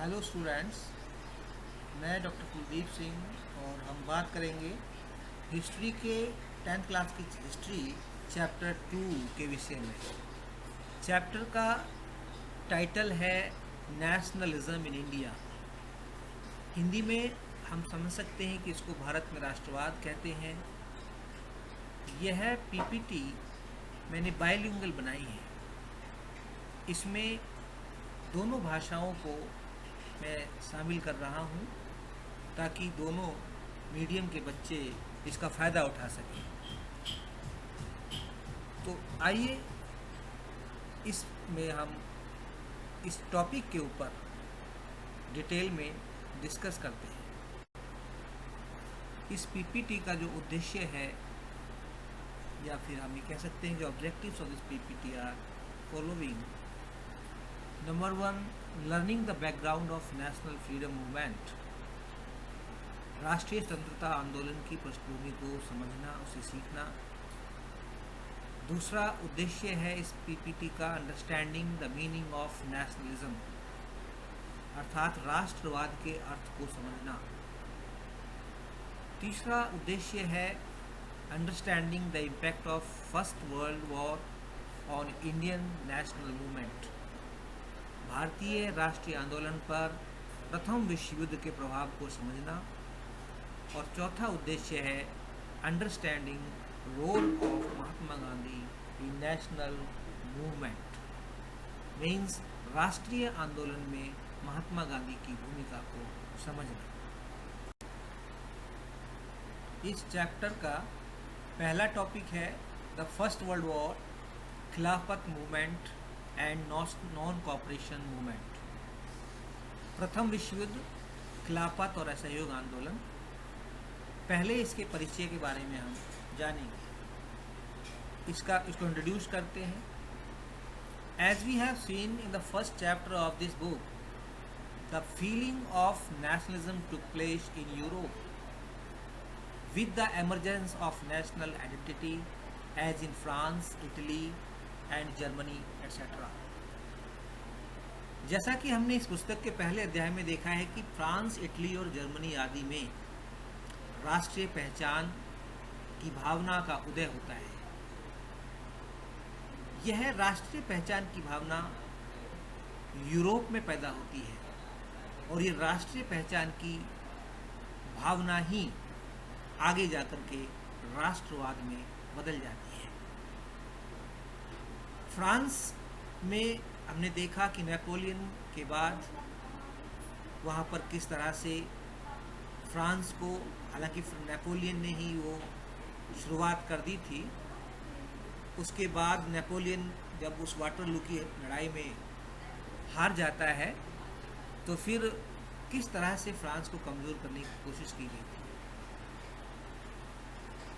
Hello students, मैं doctor Kuldeep Singh और हम बात करेंगे हिस्ट्री के 10th क्लास की हिस्ट्री चैप्टर 2 के विषय में। चैप्टर का टाइटल है नेशनलिज्म इन इंडिया। हिंदी में हम समझ सकते हैं कि इसको भारत में राष्ट्रवाद कहते हैं। यह पीपीटी मैंने बाइलिंगुअल बनाई है। इसमें दोनों भाषाओं को मैं शामिल कर रहा हूँ ताकि दोनों मीडियम के बच्चे इसका फ़ायदा उठा सकें। तो आइए इसमें हम इस टॉपिक के ऊपर डिटेल में डिस्कस करते हैं। इस पीपीटी का जो उद्देश्य है या फिर हम ये कह सकते हैं कि objectives of this PPT are following. Number 1, learning the background of national freedom movement. राष्ट्रीय स्वतंत्रता आंदोलन की पृष्ठभूमि को समझना, उसे सीखना। दूसरा उद्देश्य है इस पीपीटी का understanding the meaning of nationalism, अर्थात राष्ट्रवाद के अर्थ को समझना। तीसरा उद्देश्य है understanding the impact of first world war on Indian national movement, भारतीय राष्ट्रीय आंदोलन पर प्रथम विश्व युद्ध के प्रभाव को समझना। और चौथा उद्देश्य है understanding role of Mahatma Gandhi in national movement, means राष्ट्रीय आंदोलन में महात्मा गांधी की भूमिका को समझना। इस चैप्टर का पहला टॉपिक है द फर्स्ट वर्ल्ड वॉर, खिलाफत movement and non cooperation movement. प्रथम विश्व युद्ध, खिलाफत और असहयोग आंदोलन। पहले इसके परिचय के बारे में हम जानेंगे। इसको इंट्रोड्यूस करते हैं। As we have seen in the first chapter of this book, the feeling of nationalism took place in Europe with the emergence of national identity as in France, Italy and Germany etc. जैसा कि हमने इस पुस्तक के पहले अध्याय में देखा है कि फ्रांस, इटली और जर्मनी आदि में राष्ट्रीय पहचान की भावना का उदय होता है। यह राष्ट्रीय पहचान की भावना यूरोप में पैदा होती है और ये राष्ट्रीय पहचान की भावना ही आगे जाकर के राष्ट्रवाद में बदल जाती है। फ्रांस में हमने देखा कि नेपोलियन के बाद वहाँ पर किस तरह से फ्रांस को, हालांकि नेपोलियन ने ही वो शुरुआत कर दी थी, उसके बाद नेपोलियन जब उस वाटरलू की लड़ाई में हार जाता है तो फिर किस तरह से फ्रांस को कमज़ोर करने की कोशिश की गई थी।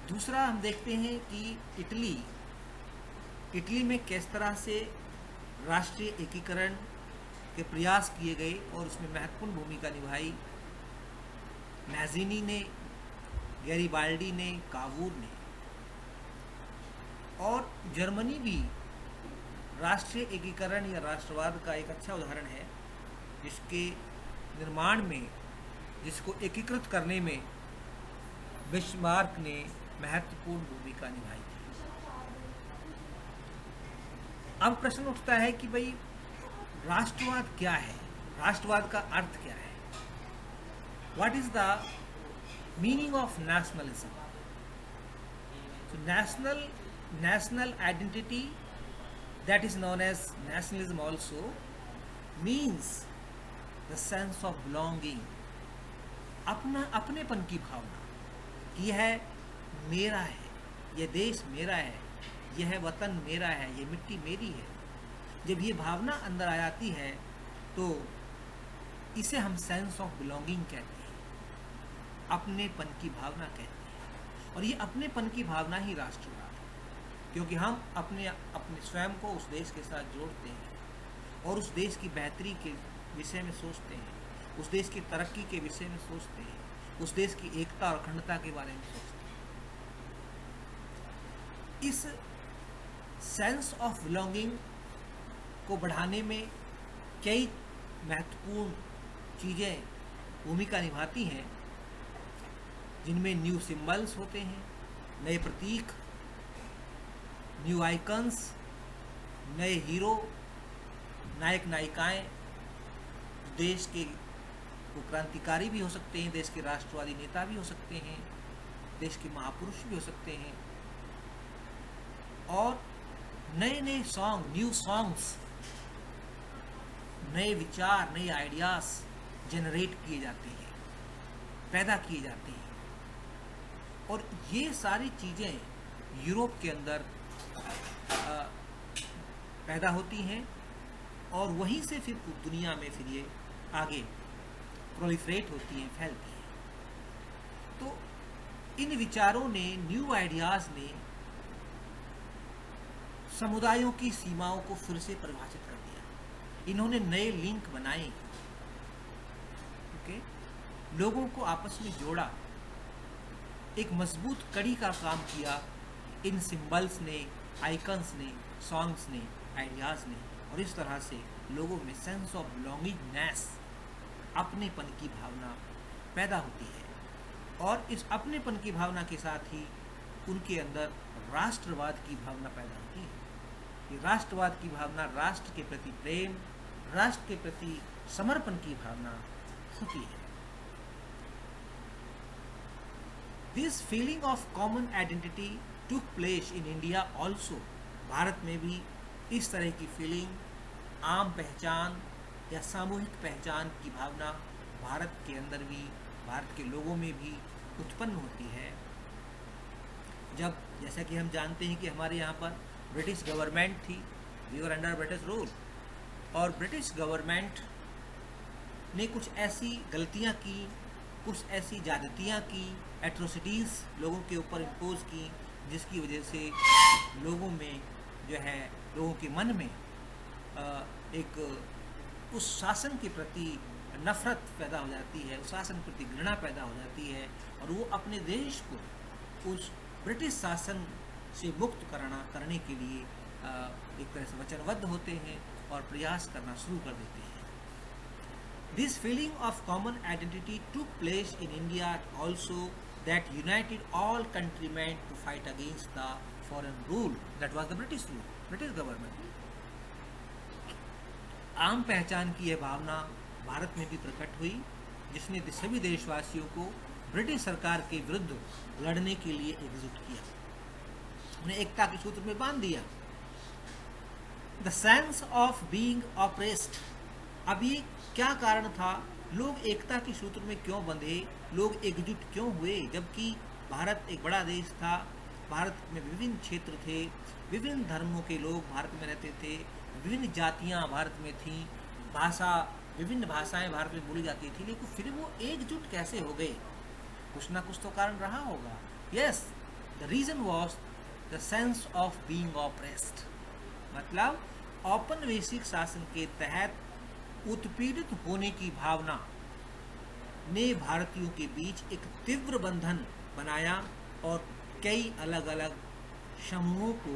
दूसरा हम देखते हैं कि इटली में किस तरह से राष्ट्रीय एकीकरण के प्रयास किए गए और उसमें महत्वपूर्ण भूमिका निभाई मैज़ीनी ने, गैरिबाल्डी ने, कावूर ने। और जर्मनी भी राष्ट्रीय एकीकरण या राष्ट्रवाद का एक अच्छा उदाहरण है, जिसके निर्माण में, जिसको एकीकृत करने में बिस्मार्क ने महत्वपूर्ण भूमिका निभाई थी। अब प्रश्न उठता है कि भाई राष्ट्रवाद क्या है, राष्ट्रवाद का अर्थ क्या है, what is the meaning of nationalism. So national identity, that is known as nationalism also, means the sense of belonging, अपनेपन की भावना कि यह मेरा है, यह देश मेरा है, यह वतन मेरा है, यह मिट्टी मेरी है। जब ये भावना अंदर आ जाती है तो इसे हम सेंस ऑफ बिलोंगिंग कहते हैं, अपनेपन की भावना कहते हैं। और ये अपनेपन की भावना ही राष्ट्रवाद है, क्योंकि हम अपने स्वयं को उस देश के साथ जोड़ते हैं और उस देश की बेहतरी के विषय में सोचते हैं, उस देश की तरक्की के विषय में सोचते हैं, उस देश की एकता और अखंडता के बारे में सोचते हैं। इस सेंस ऑफ बिलोंगिंग को बढ़ाने में कई महत्वपूर्ण चीज़ें भूमिका निभाती हैं, जिनमें न्यू सिंबल्स होते हैं, नए प्रतीक, न्यू आइकन्स, नए हीरो, नायक नायिकाएं, देश के वो क्रांतिकारी भी हो सकते हैं, देश के राष्ट्रवादी नेता भी हो सकते हैं, देश के महापुरुष भी हो सकते हैं, और नए नए सॉन्ग, न्यू सॉन्ग्स, नए विचार, नए आइडियाज जनरेट किए जाते हैं, पैदा किए जाते हैं। और ये सारी चीज़ें यूरोप के अंदर पैदा होती हैं और वहीं से फिर दुनिया में फिर ये आगे प्रोलिफरेट होती हैं, फैलती हैं। तो इन विचारों ने, न्यू आइडियाज़ ने समुदायों की सीमाओं को फिर से परिभाषित कर दिया। इन्होंने नए लिंक बनाए, ओके, लोगों को आपस में जोड़ा, एक मजबूत कड़ी का काम किया इन सिंबल्स ने, आइकन्स ने, सॉन्ग्स ने, आइडियाज़ ने। और इस तरह से लोगों में सेंस ऑफ बिलोंगिंगनेस, अपनेपन की भावना पैदा होती है। और इस अपनेपन की भावना के साथ ही उनके अंदर राष्ट्रवाद की भावना पैदा होती है। ये राष्ट्रवाद की भावना राष्ट्र के प्रति प्रेम, राष्ट्र के प्रति समर्पण की भावना होती है। This feeling of common identity took place in India also. Bharat में भी इस तरह की फीलिंग, आम पहचान या सामूहिक पहचान की भावना भारत के अंदर भी, भारत के लोगों में भी उत्पन्न होती है। जब, जैसा कि हम जानते हैं कि हमारे यहाँ पर ब्रिटिश गवर्नमेंट थी, we were under British rule, और ब्रिटिश गवर्नमेंट ने कुछ ऐसी गलतियाँ की, कुछ ऐसी ज्यादतियाँ की, एट्रोसिटीज़ लोगों के ऊपर इम्पोज की, जिसकी वजह से लोगों में जो है, लोगों के मन में एक उस शासन के प्रति नफरत पैदा हो जाती है, उस शासन के प्रति घृणा पैदा हो जाती है, और वो अपने देश को उस ब्रिटिश शासन से मुक्त करने के लिए एक तरह से वचनबद्ध होते हैं और प्रयास करना शुरू कर देते हैं। This feeling of common identity took place in India also that united all countrymen to fight against the foreign rule, that was the British rule, British government। आम पहचान की यह भावना भारत में भी प्रकट हुई, जिसने सभी देशवासियों को ब्रिटिश सरकार के विरुद्ध लड़ने के लिए एकजुट किया, उन्हें एकता के सूत्र में बांध दिया। The sense of being oppressed. अब ये क्या कारण था, लोग एकता के सूत्र में क्यों बंधे, लोग एकजुट क्यों हुए, जबकि भारत एक बड़ा देश था, भारत में विभिन्न क्षेत्र थे, विभिन्न धर्मों के लोग भारत में रहते थे, विभिन्न जातियां भारत में थीं, भाषा, विभिन्न भाषाएं भारत में बोली जाती थी, लेकिन फिर वो एकजुट कैसे हो गए? कुछ ना कुछ तो कारण रहा होगा। Yes, the reason was the sense of being oppressed, मतलब औपनिवेशिक शासन के तहत उत्पीड़ित होने की भावना ने भारतीयों के बीच एक तीव्र बंधन बनाया और कई अलग अलग समूहों को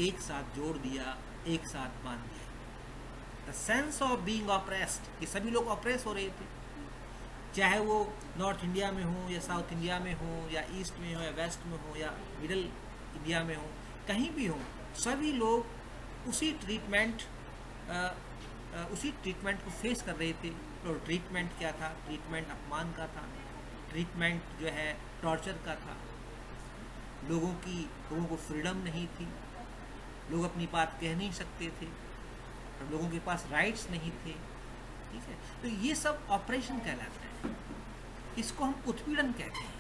एक साथ जोड़ दिया, एक साथ बांध दिया। The sense of being oppressed, ये सभी लोग ऑप्रेस हो रहे थे, चाहे वो नॉर्थ इंडिया में हो या साउथ इंडिया में हो या ईस्ट में हो या वेस्ट में हो या मिडल इंडिया में हो, कहीं भी हो, सभी लोग उसी ट्रीटमेंट को फेस कर रहे थे। और ट्रीटमेंट क्या था? ट्रीटमेंट अपमान का था, ट्रीटमेंट जो है टॉर्चर का था, लोगों को फ्रीडम नहीं थी, लोग अपनी बात कह नहीं सकते थे, और लोगों के पास राइट्स नहीं थे। ठीक है, तो ये सब ऑपरेशन कहलाता है, इसको हम उत्पीड़न कहते हैं।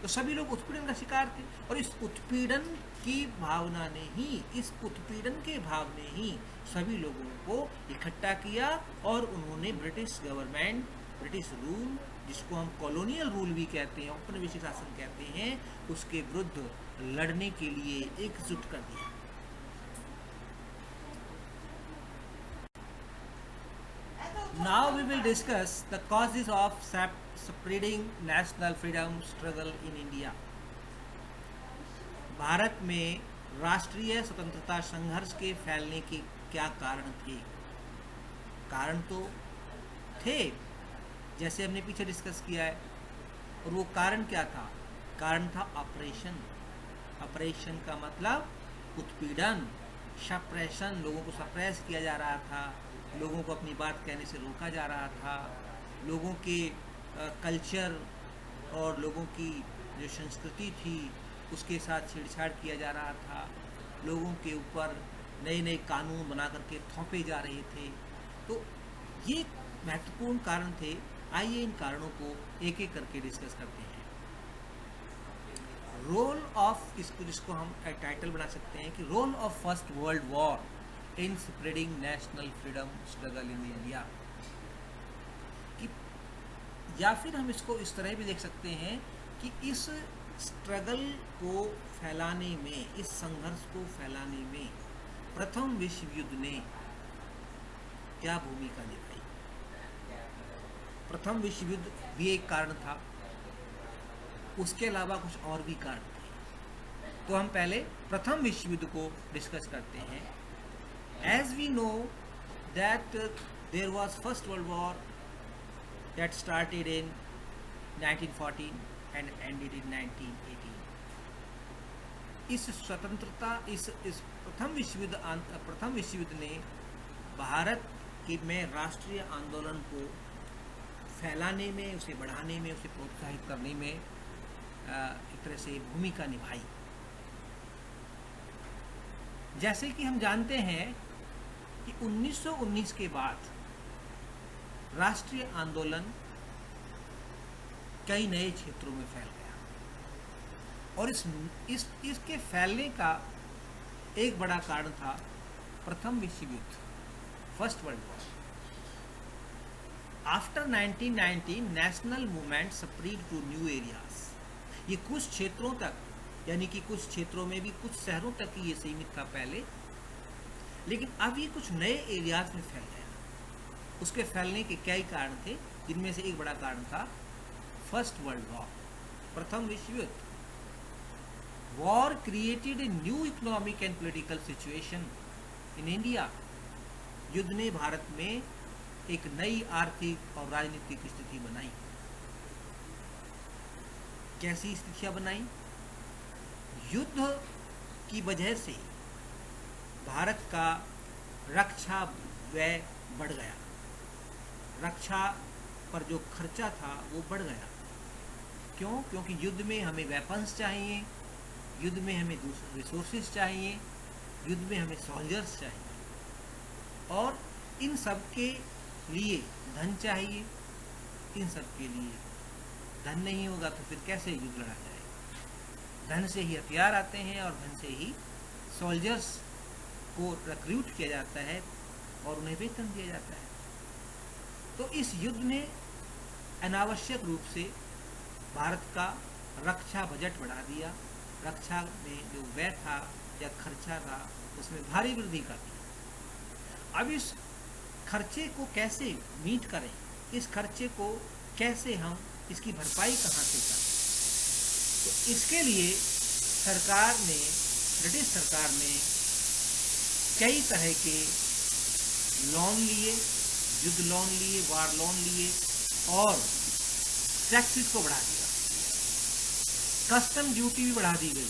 तो सभी लोग उत्पीड़न का शिकार थे, और इस उत्पीड़न की भावना ने ही, इस उत्पीड़न के भाव ने ही सभी लोगों को इकट्ठा किया, और उन्होंने ब्रिटिश गवर्नमेंट, ब्रिटिश रूल, जिसको हम कॉलोनियल रूल भी कहते हैं, औपनिवेशिक शासन कहते हैं, उसके विरुद्ध लड़ने के लिए एकजुट कर दिया। Now we will discuss the causes of spreading national freedom struggle in India. Bharat में राष्ट्रीय स्वतंत्रता संघर्ष के फैलने के क्या कारण थे? कारण तो थे, जैसे हमने पीछे डिस्कस किया है। और वो कारण क्या था? कारण था ऑपरेशन। ऑपरेशन का मतलब उत्पीड़न, सप्रेशन, लोगों को सप्रेस किया जा रहा था, लोगों को अपनी बात कहने से रोका जा रहा था, लोगों के कल्चर और लोगों की जो संस्कृति थी उसके साथ छेड़छाड़ किया जा रहा था, लोगों के ऊपर नए नए कानून बना करके थोपे जा रहे थे। तो ये महत्वपूर्ण कारण थे। आइए इन कारणों को एक एक करके डिस्कस करते हैं। रोल ऑफ, इसको जिसको हम टाइटल बना सकते हैं कि role of first world war in spreading national freedom struggle in India. कि या फिर हम इसको इस तरह भी देख सकते हैं कि इस स्ट्रगल को फैलाने में, इस संघर्ष को फैलाने में प्रथम विश्व युद्ध ने क्या भूमिका निभाई। प्रथम विश्व युद्ध भी एक कारण था, उसके अलावा कुछ और भी कारण थे। तो हम पहले प्रथम विश्व युद्ध को डिस्कस करते हैं। As we know that there was first world war that started in 1914 and ended in 1918। इस स्वतंत्रता, इस प्रथम विश्व युद्ध ने भारत के में राष्ट्रीय आंदोलन को फैलाने में, उसे बढ़ाने में, उसे प्रोत्साहित करने में एक तरह से भूमिका निभाई। जैसे कि हम जानते हैं कि 1919 के बाद राष्ट्रीय आंदोलन कई नए क्षेत्रों में फैल गया और इसके फैलने का एक बड़ा कारण था प्रथम विश्व युद्ध, first world war. After 1919 national movement spread to new areas. ये कुछ क्षेत्रों तक, यानी कि कुछ क्षेत्रों में भी, कुछ शहरों तक ही ये सीमित था पहले, लेकिन अब ये कुछ नए एरियाज में फैल गया। उसके फैलने के कई कारण थे, जिनमें से एक बड़ा कारण था फर्स्ट वर्ल्ड वॉर, प्रथम विश्व युद्ध। War created a new economic and political situation in India. युद्ध ने भारत में एक नई आर्थिक और राजनीतिक स्थिति बनाई। कैसी स्थितियां बनाई? युद्ध की वजह से भारत का रक्षा व्यय बढ़ गया, रक्षा पर जो खर्चा था वो बढ़ गया। क्यों? क्योंकि युद्ध में हमें वेपन्स चाहिए, युद्ध में हमें रिसोर्सेज चाहिए, युद्ध में हमें सोल्जर्स चाहिए, और इन सब के लिए धन चाहिए। इन सब के लिए धन नहीं होगा तो फिर कैसे युद्ध लड़ा जाएगा? धन से ही हथियार आते हैं और धन से ही सोल्जर्स को रिक्रूट किया जाता है और उन्हें वेतन दिया जाता है। तो इस युद्ध ने अनावश्यक रूप से भारत का रक्षा बजट बढ़ा दिया। रक्षा में जो व्यय था या खर्चा था उसमें भारी वृद्धि कर दी। अब इस खर्चे को कैसे मीट करें, इस खर्चे को कैसे हम, इसकी भरपाई कहाँ से करें? तो इसके लिए सरकार ने, ब्रिटिश सरकार ने कई तरह के लोन लिए, युद्ध लोन लिए, वार लोन लिए और टैक्सेस को बढ़ा दिया। कस्टम ड्यूटी भी बढ़ा दी गई।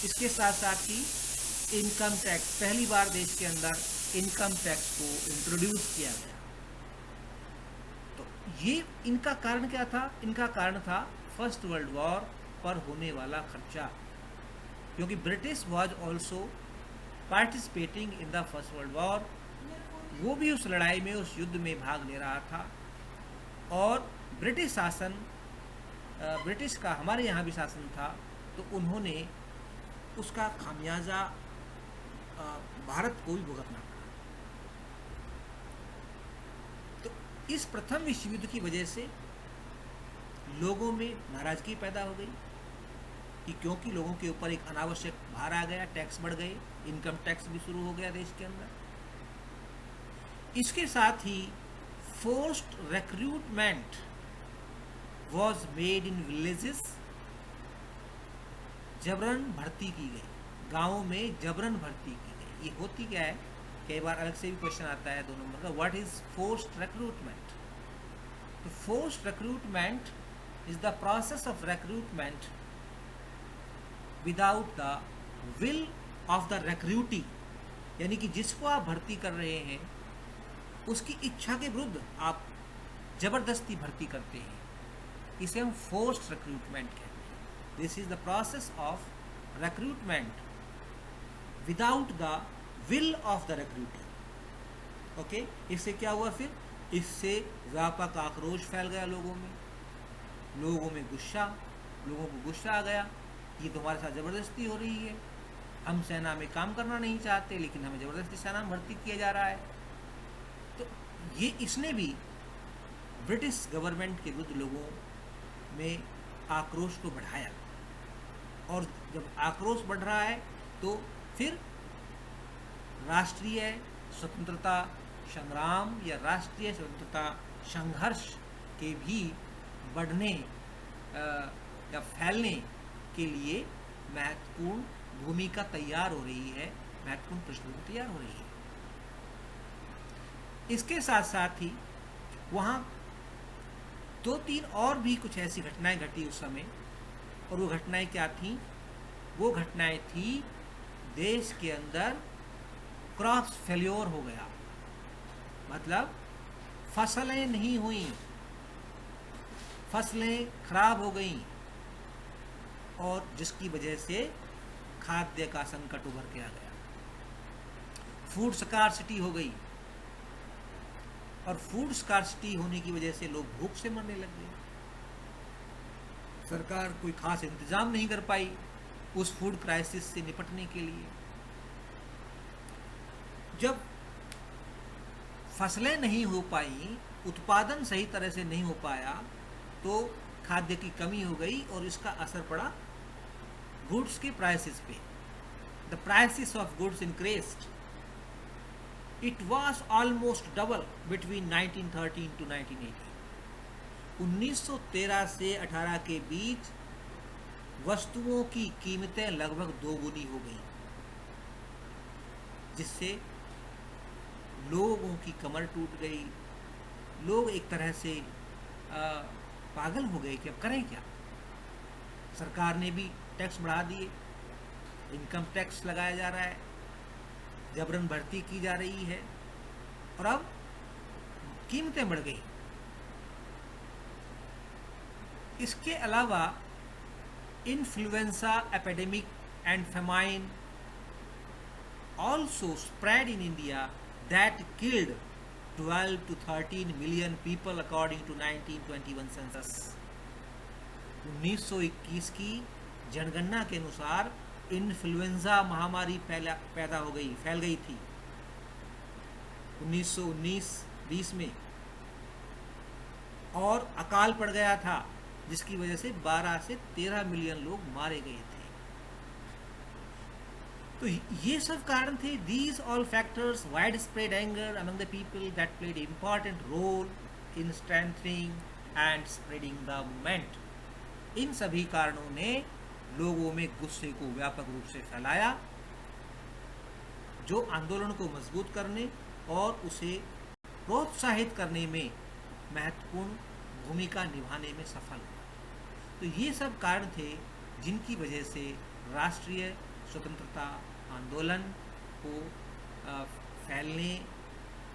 इसके साथ साथ ही इनकम टैक्स, पहली बार देश के अंदर इनकम टैक्स को इंट्रोड्यूस किया गया। तो ये इनका कारण क्या था? इनका कारण था फर्स्ट वर्ल्ड वॉर पर होने वाला खर्चा, क्योंकि British was also participating in the first world war. वो भी उस लड़ाई में, उस युद्ध में भाग ले रहा था। और ब्रिटिश शासन, ब्रिटिश का हमारे यहाँ भी शासन था, तो उन्होंने उसका खामियाजा भारत को भी भुगतना पड़ा। तो इस प्रथम विश्व युद्ध की वजह से लोगों में नाराजगी पैदा हो गई कि क्योंकि लोगों के ऊपर एक अनावश्यक भार आ गया, टैक्स बढ़ गए, इनकम टैक्स भी शुरू हो गया देश के अंदर। इसके साथ ही forced recruitment was made in villages. जबरन भर्ती की गई, गाँवों में जबरन भर्ती की गई। ये होती क्या है? कई बार अलग से भी क्वेश्चन आता है 2 नंबर का, व्हाट इज फोर्स्ड रिक्रूटमेंट? तो forced recruitment is the process of recruitment without the will of the recruitee, यानी कि जिसको आप भर्ती कर रहे हैं उसकी इच्छा के विरुद्ध आप जबरदस्ती भर्ती करते हैं, इसे हम फोर्स्ड रिक्रूटमेंट कहते हैं। This is the process of recruitment without the will of the recruiter. Okay, इससे क्या हुआ फिर? इससे व्यापक आक्रोश फैल गया लोगों में गुस्सा, लोगों को गुस्सा आ गया, ये तो हमारे साथ ज़बरदस्ती हो रही है, हम सेना में काम करना नहीं चाहते लेकिन हमें ज़बरदस्ती सेना में भर्ती किया जा रहा है। तो ये इसने भी ब्रिटिश गवर्नमेंट के विरुद्ध लोगों में आक्रोश को बढ़ाया, और जब आक्रोश बढ़ रहा है तो फिर राष्ट्रीय स्वतंत्रता संग्राम या राष्ट्रीय स्वतंत्रता संघर्ष के भी बढ़ने या फैलने के लिए महत्वपूर्ण भूमिका तैयार हो रही है, महत्वपूर्ण पृष्ठभूमि तैयार हो रही है। इसके साथ साथ ही वहाँ 2-3 और भी कुछ ऐसी घटनाएं घटी उस समय, और वो घटनाएं क्या थी? वो घटनाएं थी देश के अंदर क्रॉप्स फेल्योर हो गया, मतलब फसलें नहीं हुई, फसलें खराब हो गई, और जिसकी वजह से खाद्य का संकट उभर के आ गया, फूड स्कार्सिटी हो गई, और फूड स्कार्सिटी होने की वजह से लोग भूख से मरने लग गए। सरकार कोई खास इंतजाम नहीं कर पाई उस फूड क्राइसिस से निपटने के लिए। जब फसलें नहीं हो पाई, उत्पादन सही तरह से नहीं हो पाया, तो खाद्य की कमी हो गई और इसका असर पड़ा गुड्स के प्राइसेस पे। The prices of goods increased, it was almost double between 1913 to 1918। 1913 से 18 के बीच वस्तुओं की कीमतें लगभग दोगुनी हो गई, जिससे लोगों की कमर टूट गई। लोग एक तरह से पागल हो गए कि अब करें क्या। सरकार ने भी टैक्स बढ़ा दिए, इनकम टैक्स लगाया जा रहा है, जबरन भर्ती की जा रही है, और अब कीमतें बढ़ गई। इसके अलावा influenza epidemic and famine also spread in India that killed 12 to 13 million people according to 1921 census। 1921 की जनगणना के अनुसार इन्फ्लुएंजा महामारी फैल गई थी 1919-20 में, और अकाल पड़ गया था जिसकी वजह से 12 से 13 मिलियन लोग मारे गए थे। तो ये सब कारण थे। These all factors, widespread anger among the people that played an important role in strengthening and spreading the movement। इन सभी कारणों ने लोगों में गुस्से को व्यापक रूप से फैलाया, जो आंदोलन को मजबूत करने और उसे प्रोत्साहित करने में महत्वपूर्ण भूमिका निभाने में सफल हुआ। तो ये सब कारण थे जिनकी वजह से राष्ट्रीय स्वतंत्रता आंदोलन को फैलने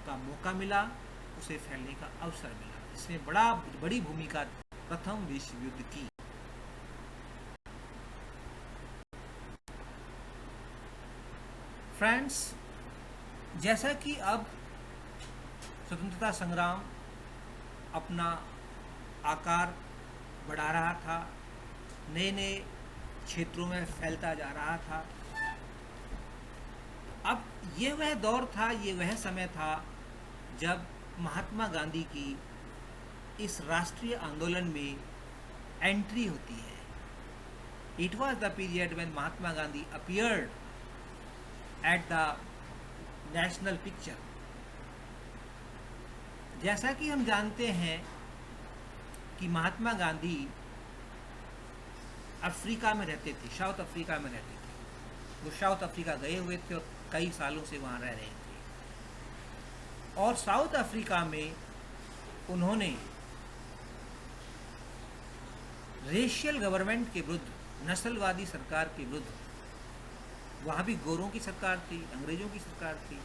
का मौका मिला, उसे फैलने का अवसर मिला। इसमें बड़ी भूमिका प्रथम विश्व युद्ध की। फ्रेंड्स, जैसा कि अब स्वतंत्रता संग्राम अपना आकार बढ़ा रहा था, नए नए क्षेत्रों में फैलता जा रहा था, अब ये वह दौर था, ये वह समय था जब महात्मा गांधी की इस राष्ट्रीय आंदोलन में एंट्री होती है। It was the period when Mahatma Gandhi appeared at the national picture. जैसा कि हम जानते हैं कि महात्मा गांधी अफ्रीका में रहते थे, साउथ अफ्रीका में रहते थे। वो साउथ अफ्रीका गए हुए थे और कई सालों से वहाँ रह रहे थे, और साउथ अफ्रीका में उन्होंने रेशियल गवर्नमेंट के विरुद्ध, नस्लवादी सरकार के विरुद्ध। वहाँ भी गोरों की सरकार थी, अंग्रेजों की सरकार थी,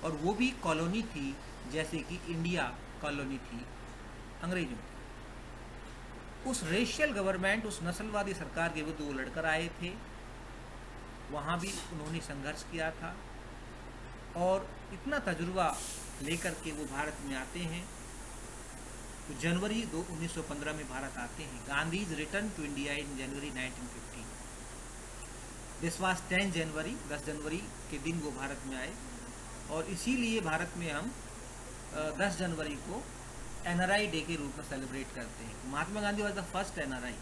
और वो भी कॉलोनी थी, जैसे कि इंडिया कॉलोनी थी अंग्रेजों की। उस रेशियल गवर्नमेंट, उस नस्लवादी सरकार के विरुद्ध वो लड़कर आए थे। वहाँ भी उन्होंने संघर्ष किया था, और इतना तजुर्बा लेकर के वो भारत में आते हैं। तो जनवरी 1915 में भारत आते हैं। Gandhi's return to India in January 1915। This was 10 January, 10 जनवरी के दिन वो भारत में आए, और इसीलिए भारत में हम 10 जनवरी को NRI डे के रूप में सेलिब्रेट करते हैं। Mahatma Gandhi was the first NRI,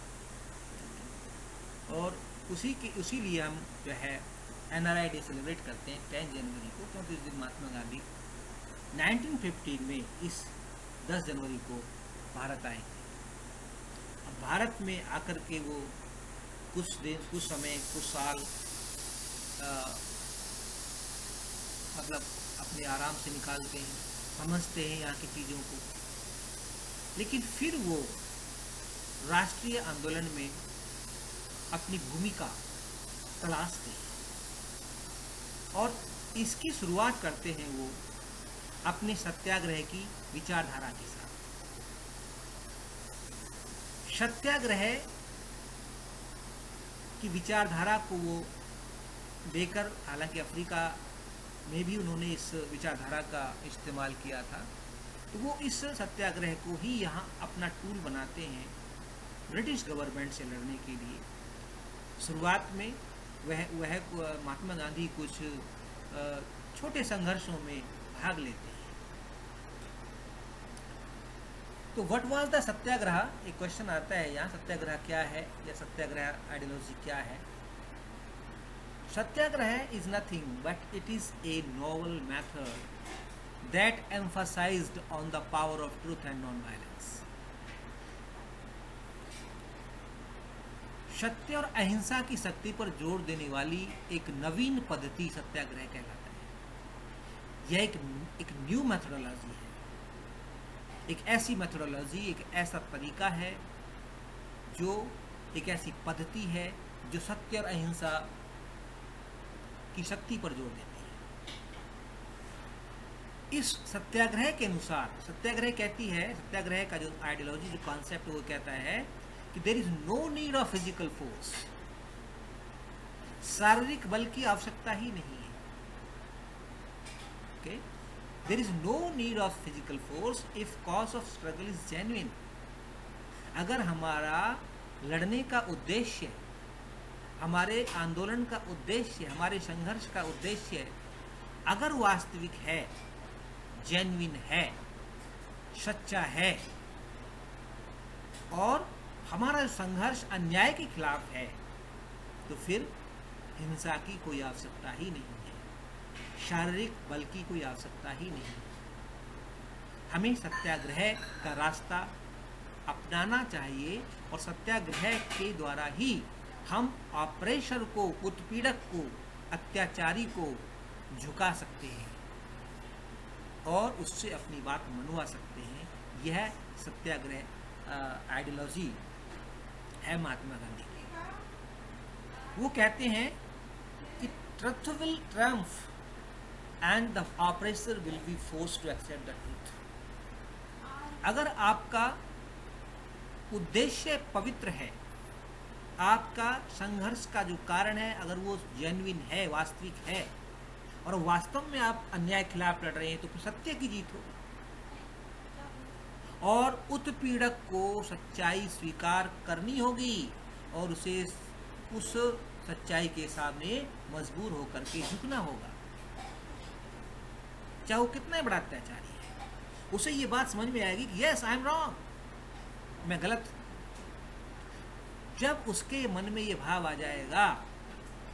और उसीलिए हम जो है NRI डे सेलिब्रेट करते हैं 10 जनवरी को, क्योंकि इस दिन महात्मा गांधी 1915 में इस 10 जनवरी को भारत आए थे। अब भारत में आकर के वो कुछ समय, कुछ साल मतलब अपने आराम से निकालते हैं, समझते हैं यहाँ की चीज़ों को, लेकिन फिर वो राष्ट्रीय आंदोलन में अपनी भूमिका तलाशते हैं, और इसकी शुरुआत करते हैं वो अपने सत्याग्रह की विचारधारा के साथ। सत्याग्रह की विचारधारा को वो लेकर, हालांकि अफ्रीका में भी उन्होंने इस विचारधारा का इस्तेमाल किया था, तो वो इस सत्याग्रह को ही यहाँ अपना टूल बनाते हैं ब्रिटिश गवर्नमेंट से लड़ने के लिए। शुरुआत में वह महात्मा गांधी कुछ छोटे संघर्षों में भाग लेते हैं। तो व्हाट वाज द सत्याग्रह, एक क्वेश्चन आता है यहाँ, सत्याग्रह क्या है या सत्याग्रह आइडियोलॉजी क्या है। Satyagraha is nothing but it is a noble method that emphasized on the power of truth and non violence. सत्य और अहिंसा की शक्ति पर जोर देने वाली एक नवीन पद्धति सत्याग्रह कहलाता है। यह एक न्यू मेथोडोलॉजी है, एक ऐसी मेथोडोलॉजी, एक ऐसा तरीका है, जो एक ऐसी पद्धति है जो सत्य और अहिंसा की शक्ति पर जोर देती है। इस सत्याग्रह के अनुसार, सत्याग्रह कहती है, सत्याग्रह का जो आइडियोलॉजी, जो कॉन्सेप्ट, वो कहता है कि there is no need of physical force, शारीरिक बल की आवश्यकता ही नहीं है। Okay, there is no need of physical force if cause of struggle is genuine. अगर हमारा लड़ने का उद्देश्य, हमारे आंदोलन का उद्देश्य, हमारे संघर्ष का उद्देश्य अगर वास्तविक है, जेन्युइन है, सच्चा है, और हमारा संघर्ष अन्याय के खिलाफ है, तो फिर हिंसा की कोई आवश्यकता ही नहीं है, शारीरिक बल की कोई आवश्यकता ही नहीं है। हमें सत्याग्रह का रास्ता अपनाना चाहिए, और सत्याग्रह के द्वारा ही हम ऑपरेशर को, उत्पीड़क को, अत्याचारी को झुका सकते हैं और उससे अपनी बात मनवा सकते हैं। यह सत्याग्रह आइडियोलॉजी है महात्मा गांधी की। वो कहते हैं कि truth will triumph and the oppressor will be forced to accept the truth. अगर आपका उद्देश्य पवित्र है, आपका संघर्ष का जो कारण है अगर वो जेन्युइन है, वास्तविक है, और वास्तव में आप अन्याय के खिलाफ लड़ रहे हैं, तो फिर सत्य की जीत होगी, और उत्पीड़क को सच्चाई स्वीकार करनी होगी, और उसे उस सच्चाई के सामने मजबूर होकर के झुकना होगा, चाहे वो कितना बड़ा अत्याचारी है। उसे ये बात समझ में आएगी कि यस आई एम रॉन्ग, मैं गलत। जब उसके मन में ये भाव आ जाएगा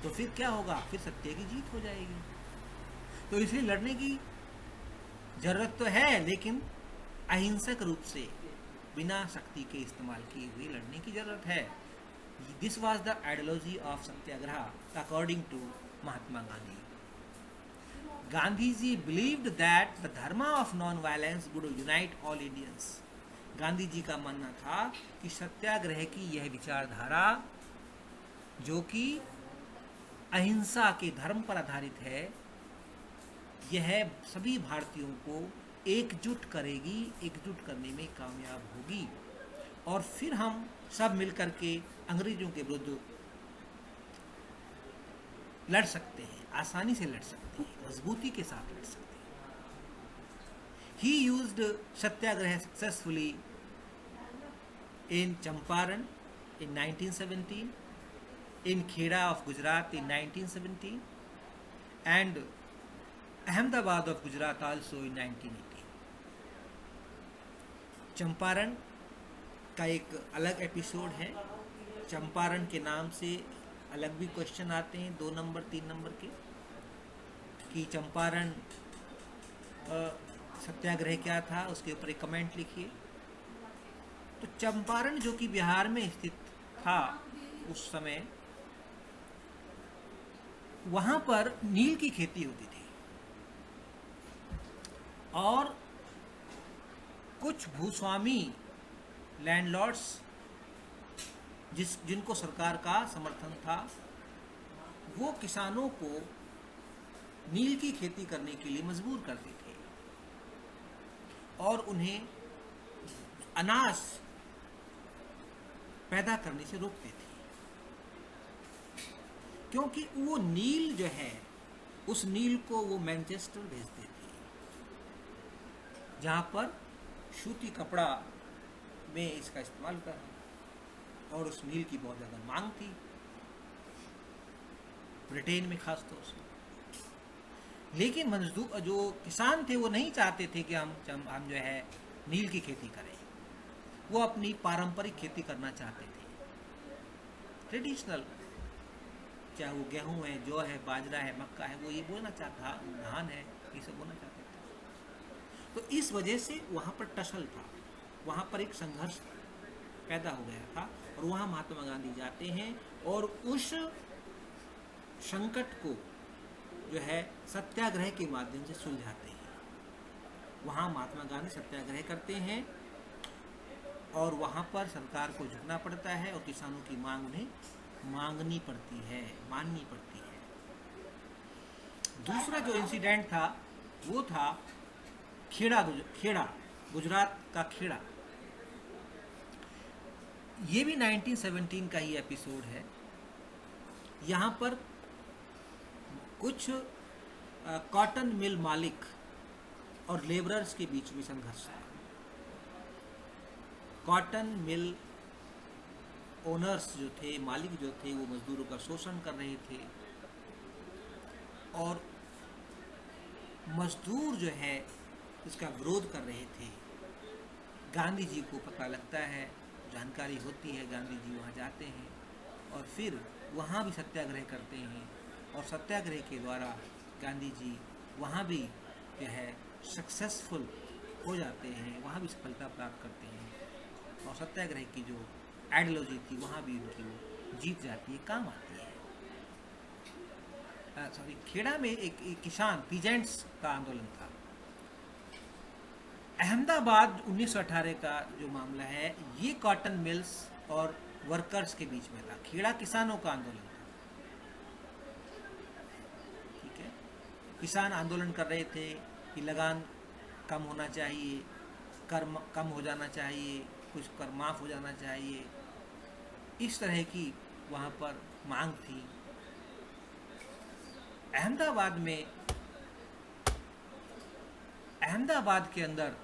तो फिर क्या होगा, फिर सत्य की जीत हो जाएगी। तो इसलिए लड़ने की जरूरत तो है, लेकिन अहिंसक रूप से, बिना शक्ति के इस्तेमाल किए हुए लड़ने की जरूरत है। This was the ideology of satyagraha according to Mahatma Gandhi. Gandhi ji believed that the dharma of non violence would unite all Indians. Gandhi ji का मानना था कि सत्याग्रह की यह विचारधारा जो कि अहिंसा के धर्म पर आधारित है, यह सभी भारतीयों को एकजुट करेगी, एकजुट करने में कामयाब होगी और फिर हम सब मिलकर के अंग्रेजों के विरुद्ध लड़ सकते हैं, आसानी से लड़ सकते हैं, मजबूती के साथ लड़ सकते हैं। He used Satyagraha successfully in Champaran in 1917, in Kheda of Gujarat in 1917, and Ahmedabad of Gujarat also in 1918. Champaran का एक अलग एपिसोड है। चंपारण के नाम से अलग भी क्वेश्चन आते हैं 2 नंबर 3 नंबर के, कि चंपारण सत्याग्रह क्या था, उसके ऊपर एक कमेंट लिखिए। तो चंपारण जो कि बिहार में स्थित था उस समय, वहां पर नील की खेती होती थी और कुछ भूस्वामी लैंडलॉर्ड्स जिनको सरकार का समर्थन था, वो किसानों को नील की खेती करने के लिए मजबूर करते थे और उन्हें अनाज पैदा करने से रोकते थे, क्योंकि वो नील जो है, उस नील को वो मैनचेस्टर भेजते थे, जहां पर सूती कपड़ा में इसका इस्तेमाल कर, और उस नील की बहुत ज़्यादा मांग थी ब्रिटेन में खास तौर से। लेकिन मजदूर जो किसान थे वो नहीं चाहते थे कि हम जो है नील की खेती करें, वो अपनी पारंपरिक खेती करना चाहते थे, ट्रेडिशनल, चाहे वो गेहूं है, जौ है, बाजरा है, मक्का है, वो ये बोना चाहता, धान है, ये सब बोना चाहते थे। तो इस वजह से वहाँ पर टसल था, वहाँ पर एक संघर्ष पैदा हो गया था, और वहाँ महात्मा गांधी जाते हैं और उस संकट को जो है सत्याग्रह के माध्यम से सुलझाते हैं। वहाँ महात्मा गांधी सत्याग्रह करते हैं और वहाँ पर सरकार को झुकना पड़ता है और किसानों की मांग उन्हें मांगनी पड़ती है, माननी पड़ती है। दूसरा जो इंसिडेंट था वो था खेड़ा, गुजरात का खेड़ा। ये भी 1917 का ही एपिसोड है। यहाँ पर कुछ कॉटन मिल मालिक और लेबरर्स के बीच में संघर्ष था। कॉटन मिल ओनर्स जो थे, मालिक जो थे, वो मजदूरों का शोषण कर रहे थे और मजदूर जो है इसका विरोध कर रहे थे। गांधी जी को पता लगता है, जानकारी होती है, गांधी जी वहाँ जाते हैं और फिर वहाँ भी सत्याग्रह करते हैं और सत्याग्रह के द्वारा गांधी जी वहाँ भी जो है सक्सेसफुल हो जाते हैं, वहाँ भी सफलता प्राप्त करते हैं और सत्याग्रह की जो आइडियोलॉजी थी वहाँ भी उनकी वो जीत जाती है, काम आती है। खेड़ा में एक किसान पीजेंट्स का आंदोलन था। अहमदाबाद 1918 का जो मामला है, ये कॉटन मिल्स और वर्कर्स के बीच में था। खेड़ा किसानों का आंदोलन था, ठीक है। किसान आंदोलन कर रहे थे कि लगान कम होना चाहिए, कर कम हो जाना चाहिए, कुछ कर माफ हो जाना चाहिए, इस तरह की वहाँ पर मांग थी। अहमदाबाद के अंदर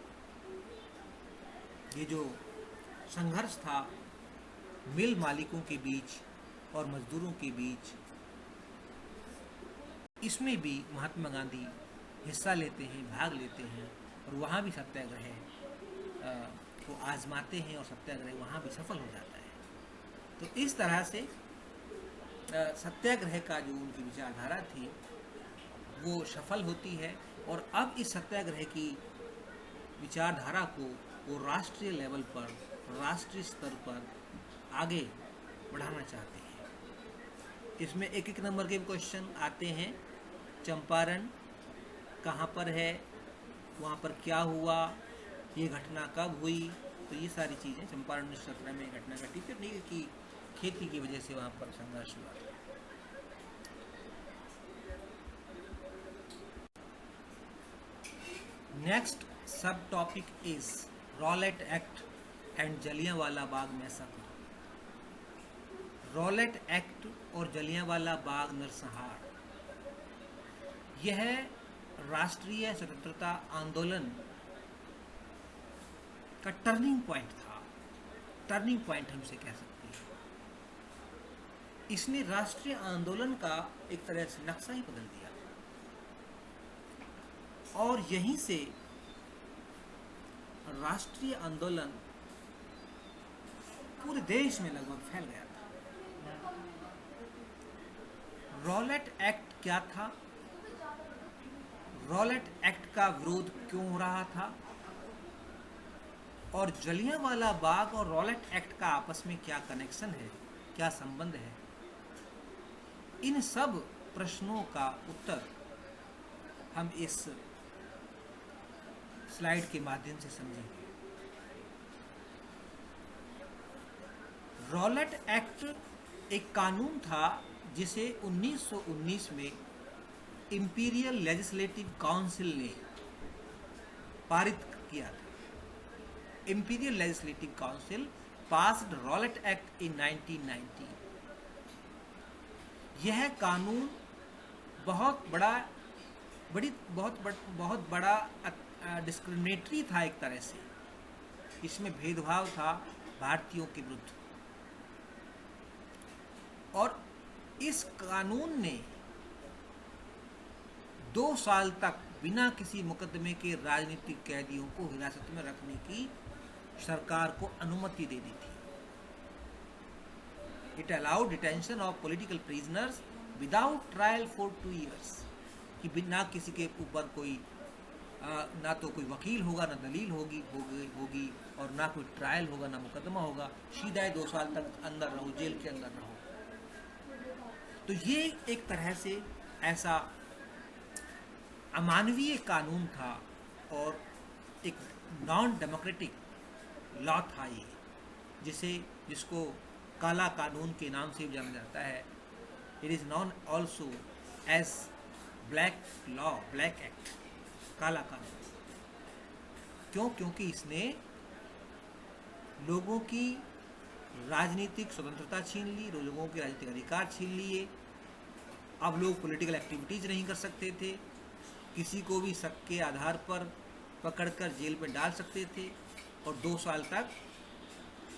ये जो संघर्ष था मिल मालिकों के बीच और मजदूरों के बीच, इसमें भी महात्मा गांधी हिस्सा लेते हैं, भाग लेते हैं और वहाँ भी सत्याग्रह को आजमाते हैं और सत्याग्रह वहाँ भी सफल हो जाता है। तो इस तरह से सत्याग्रह का जो उनकी विचारधारा थी वो सफल होती है और अब इस सत्याग्रह की विचारधारा को वो राष्ट्रीय लेवल पर, राष्ट्रीय स्तर पर आगे बढ़ाना चाहते हैं। इसमें एक एक नंबर के क्वेश्चन आते हैं। चंपारण कहाँ पर है, वहाँ पर क्या हुआ, ये घटना कब हुई तो ये सारी चीज़ें चंपारण 1917 में घटना घटी थी। नील की खेती की वजह से वहाँ पर संघर्ष हुआ था। नेक्स्ट सब topic is Rowlatt act and Jallianwala Bagh मैसाकर। Rowlatt act और जलियांवाला बाग नरसंहार यह राष्ट्रीय स्वतंत्रता आंदोलन का टर्निंग पॉइंट था। टर्निंग पॉइंट हमसे कह सकते हैं। इसने राष्ट्रीय आंदोलन का एक तरह से नक्शा ही बदल दिया और यहीं से राष्ट्रीय आंदोलन पूरे देश में लगभग फैल गया था। रॉलेट एक्ट क्या था? रॉलेट एक्ट का विरोध क्यों हो रहा था और जलियांवाला बाग और रॉलेट एक्ट का आपस में क्या कनेक्शन है, क्या संबंध है? इन सब प्रश्नों का उत्तर हम इस स्लाइड के माध्यम से समझेंगे। रॉलेट एक्ट एक कानून था जिसे 1919 में इंपीरियल लेजिस्लेटिव काउंसिल ने पारित किया था। Imperial legislative council passed Rowlatt act in 1990। यह कानून बहुत बड़ा डिस्क्रिमिनेटरी था एक तरह से। इसमें भेदभाव था भारतीयों के विरुद्ध और इस कानून ने 2 साल तक बिना किसी मुकदमे के राजनीतिक कैदियों को हिरासत में रखने की सरकार को अनुमति दे दी थी। It allowed detention of political prisoners without trial for 2 years। कि बिना किसी के ऊपर कोई ना तो कोई वकील होगा, ना दलील होगी और ना कोई ट्रायल होगा, ना मुकदमा होगा। सीधा 2 साल तक अंदर रहो, जेल के अंदर रहो। तो ये एक तरह से ऐसा अमानवीय कानून था और एक नॉन डेमोक्रेटिक लॉ था ये, जिसको काला कानून के नाम से जाना जाता है। It is known also as black law, black act, काला कानून। क्यों? क्योंकि इसने लोगों की राजनीतिक स्वतंत्रता छीन ली, लोगों के राजनीतिक अधिकार छीन लिए। अब लोग पॉलिटिकल एक्टिविटीज नहीं कर सकते थे, किसी को भी शक के आधार पर पकड़कर जेल में डाल सकते थे और 2 साल तक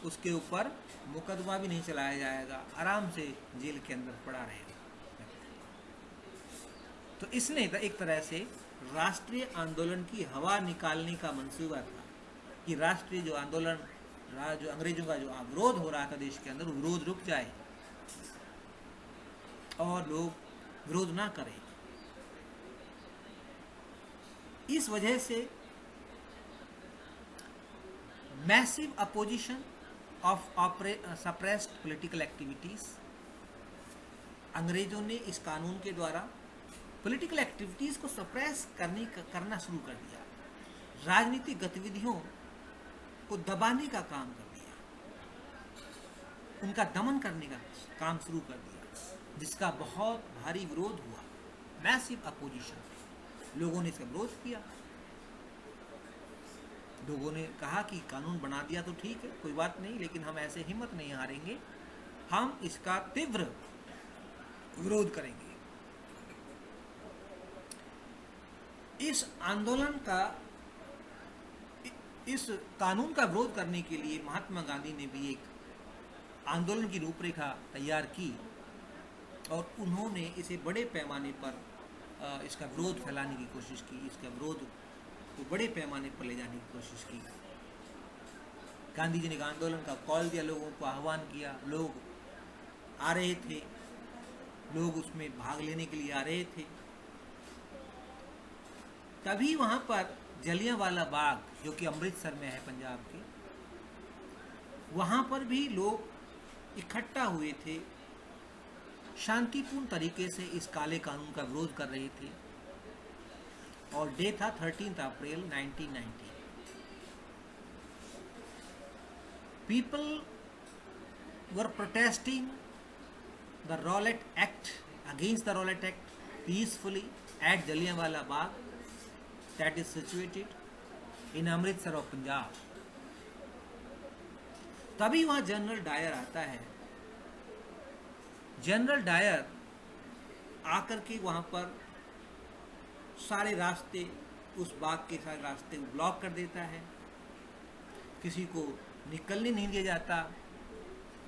उसके ऊपर मुकदमा भी नहीं चलाया जाएगा, आराम से जेल के अंदर पड़ा रहेगा। तो इसने एक तरह से राष्ट्रीय आंदोलन की हवा निकालने का मंसूबा था कि राष्ट्रीय जो आंदोलन, जो अंग्रेजों का जो विरोध हो रहा था देश के अंदर, वो विरोध रुक जाए और लोग विरोध ना करें। इस वजह से massive opposition of suppressed political activities, अंग्रेजों ने इस कानून के द्वारा पॉलिटिकल एक्टिविटीज को सप्रेस करना शुरू कर दिया, राजनीतिक गतिविधियों को दबाने का काम कर दिया, उनका दमन करने का काम शुरू कर दिया, जिसका बहुत भारी विरोध हुआ। मैसिव अपोजिशन, लोगों ने इसका विरोध किया। लोगों ने कहा कि कानून बना दिया तो ठीक है, कोई बात नहीं, लेकिन हम ऐसे हिम्मत नहीं हारेंगे, हम इसका तीव्र विरोध करेंगे। इस आंदोलन का, इस कानून का विरोध करने के लिए महात्मा गांधी ने भी एक आंदोलन की रूपरेखा तैयार की और उन्होंने इसे बड़े पैमाने पर इसका विरोध फैलाने की कोशिश की, इसका विरोध को बड़े पैमाने पर ले जाने की कोशिश की। गांधी जी ने आंदोलन का कॉल दिया, लोगों को आह्वान किया, लोग आ रहे थे, लोग उसमें भाग लेने के लिए आ रहे थे। तभी वहाँ पर जलियांवाला बाग, जो कि अमृतसर में है पंजाब के, वहाँ पर भी लोग इकट्ठा हुए थे, शांतिपूर्ण तरीके से इस काले कानून का विरोध कर रहे थे और डे था 13 अप्रैल 1990। People were protesting the Rowlatt Act, against the Rowlatt Act, peacefully at Jallianwala Bagh, that is situated in Amritsar of Punjab. तभी वहाँ जनरल डायर आता है. जनरल डायर आकर के वहाँ पर सारे रास्ते, उस बाग के सारे रास्ते ब्लॉक कर देता है. किसी को निकलने नहीं दिया जाता,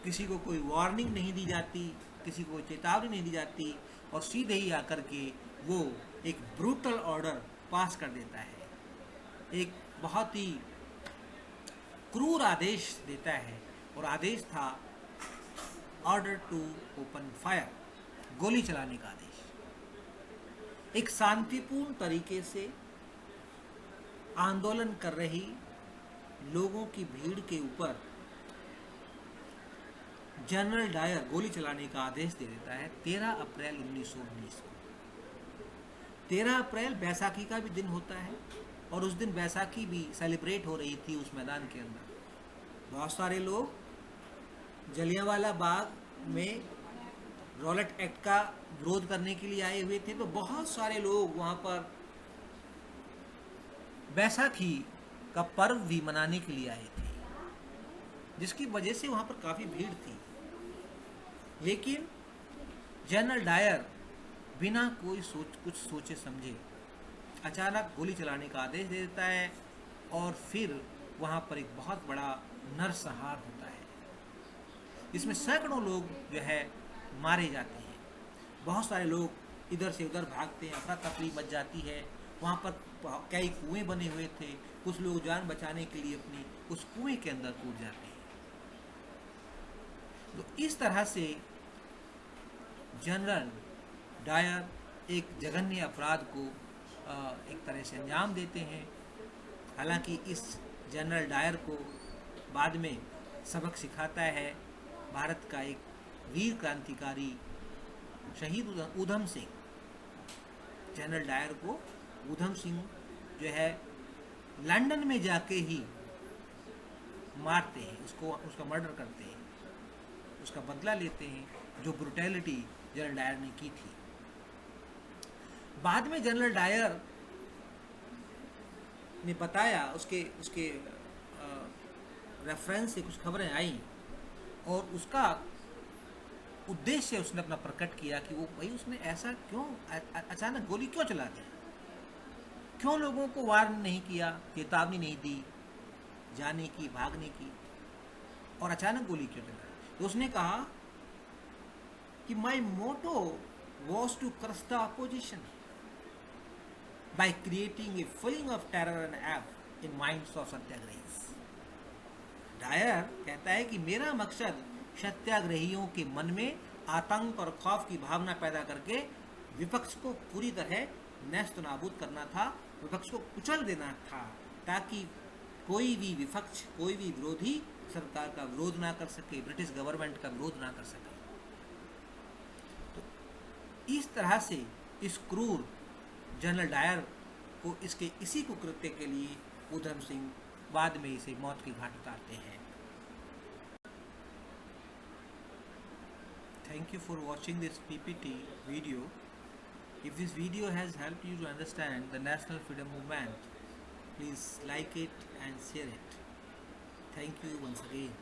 किसी को कोई वार्निंग नहीं दी जाती, किसी को चेतावनी नहीं दी जाती, और सीधे ही आकर के वो एक ब्रूटल ऑर्डर पास कर देता है. एक बहुत ही क्रूर आदेश देता है, और आदेश था ऑर्डर टू ओपन फायर, गोली चलाने का आदेश. एक शांतिपूर्ण तरीके से आंदोलन कर रही लोगों की भीड़ के ऊपर जनरल डायर गोली चलाने का आदेश दे देता है 13 अप्रैल 1919 को. 13 अप्रैल बैसाखी का भी दिन होता है, और उस दिन बैसाखी भी सेलिब्रेट हो रही थी उस मैदान के अंदर. बहुत सारे लोग जलियांवाला बाग में रॉलेट एक्ट का विरोध करने के लिए आए हुए थे, तो बहुत सारे लोग वहाँ पर बैसाखी का पर्व भी मनाने के लिए आए थे, जिसकी वजह से वहाँ पर काफ़ी भीड़ थी. लेकिन जनरल डायर बिना कोई कुछ सोचे समझे अचानक गोली चलाने का आदेश दे देता है, और फिर वहाँ पर एक बहुत बड़ा नरसंहार होता है. इसमें सैकड़ों लोग जो है मारे जाते हैं. बहुत सारे लोग इधर से उधर भागते हैं, अफरा तफरी मच जाती है. वहाँ पर कई कुएं बने हुए थे, कुछ लोग जान बचाने के लिए अपनी उस कुएं के अंदर कूद जाते हैं. तो इस तरह से जनरल डायर एक जघन्य अपराध को एक तरह से अंजाम देते हैं. हालांकि इस जनरल डायर को बाद में सबक सिखाता है भारत का एक वीर क्रांतिकारी शहीद ऊधम सिंह. जनरल डायर को ऊधम सिंह जो है लंदन में जाके ही मारते हैं, उसका मर्डर करते हैं, उसका बदला लेते हैं, जो ब्रुटैलिटी जनरल डायर ने की थी. बाद में जनरल डायर ने बताया, उसके रेफरेंस से कुछ खबरें आई, और उसका उद्देश्य उसने अपना प्रकट किया कि वो भाई उसने ऐसा क्यों अचानक गोली क्यों चला दी, क्यों लोगों को वार्न नहीं किया, चेतावनी नहीं दी जाने की, भागने की, और अचानक गोली क्यों चला. तो उसने कहा कि my motto was to crush the opposition by creating a feeling of terror and awe in minds of satyagrahis. Dyer कहता है कि मेरा मकसद सत्याग्रहियों के मन में आतंक और खौफ की भावना पैदा करके विपक्ष को पूरी तरह नष्ट नाबूद करना था, विपक्ष को कुचल देना था, ताकि कोई भी विपक्ष, कोई भी विरोधी सरकार का विरोध ना कर सके, ब्रिटिश गवर्नमेंट का विरोध ना कर सके. तो इस तरह से इस क्रूर जनरल डायर को इसके इसी कुकृत्य के लिए ऊधम सिंह बाद में इसे मौत की घाट उतारते हैं. Thank you for watching this PPT video. If this video has helped you to understand the National Freedom Movement, please like it and share it. Thank you once again.